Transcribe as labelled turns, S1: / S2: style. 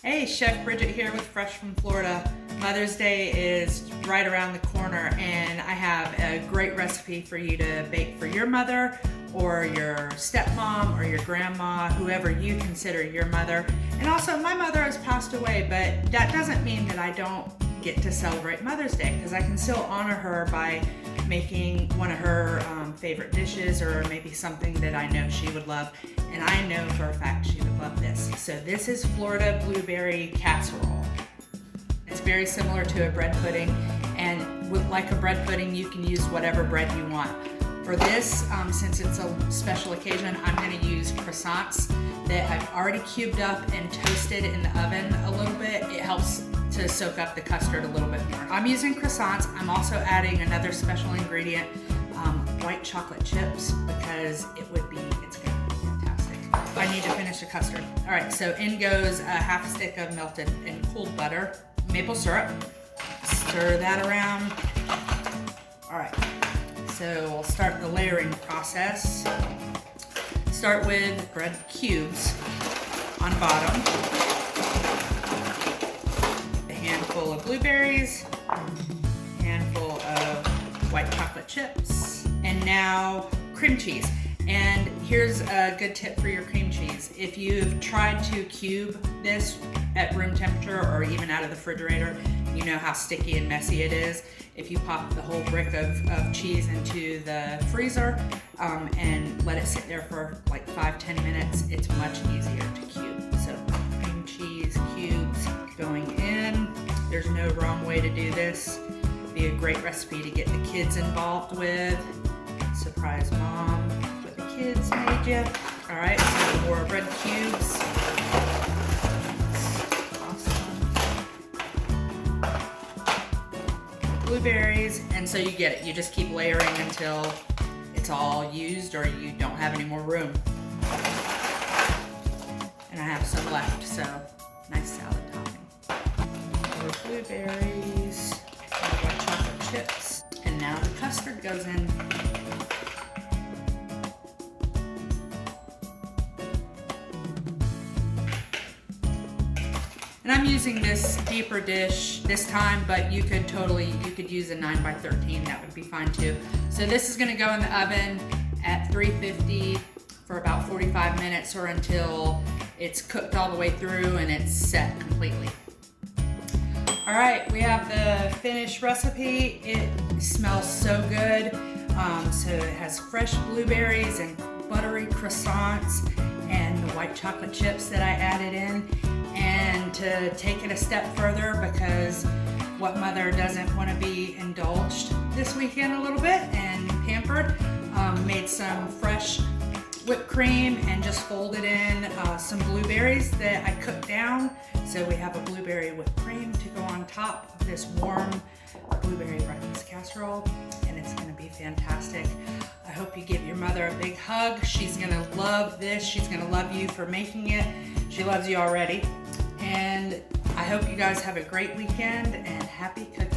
S1: Hey, Chef Bridget here with Fresh from Florida. Mother's Day is right around the corner and I have a great recipe for you to bake for your mother or your stepmom or your grandma, whoever you consider your mother. And also, my mother has passed away, but that doesn't mean that I don't get to celebrate Mother's Day, because I can still honor her by making one of her favorite dishes, or maybe something that I know she would love. And I know for a fact she would love this. So this is Florida blueberry casserole. It's very similar to a bread pudding, and like a bread pudding, you can use whatever bread you want. For this, since it's a special occasion, I'm going to use croissants that I've already cubed up and toasted in the oven a little bit. It helps to soak up the custard a little bit more. I'm using croissants. I'm also adding another special ingredient, white chocolate chips, because it's going to be fantastic. I need to finish the custard. All right, so in goes a half a stick of melted and cooled butter, maple syrup. Stir that around. All right, so we'll start the layering process. Start with bread cubes on bottom. A handful of blueberries, a handful of white chocolate chips, and now cream cheese. And here's a good tip for your cream cheese. If you've tried to cube this at room temperature or even out of the refrigerator, you know how sticky and messy it is. If you pop the whole brick of cheese into the freezer and let it sit there for like 5-10 minutes, it's much easier to cube. So cream cheese cubes going in. There's no wrong way to do this. Be a great recipe to get the kids involved with. Surprise mom, what the kids made you. All right, so more bread cubes. Blueberries, and so you get it. You just keep layering until it's all used or you don't have any more room. And I have some left, so nice salad topping. More blueberries, white chocolate chips, and now the custard goes in. And I'm using this deeper dish this time, but you could use a 9x13, that would be fine too. So this is gonna go in the oven at 350 for about 45 minutes, or until it's cooked all the way through and it's set completely. All right, we have the finished recipe. It smells so good. So it has fresh blueberries and buttery croissants and the white chocolate chips that I added in. And to take it a step further, because what mother doesn't want to be indulged this weekend a little bit and pampered, made some fresh whipped cream and just folded in some blueberries that I cooked down. So we have a blueberry whipped cream to go on top of this warm blueberry breakfast casserole, and it's going to be fantastic. I hope you give your mother a big hug. She's going to love this. She's going to love you for making it. She loves you already. And I hope you guys have a great weekend and happy cooking.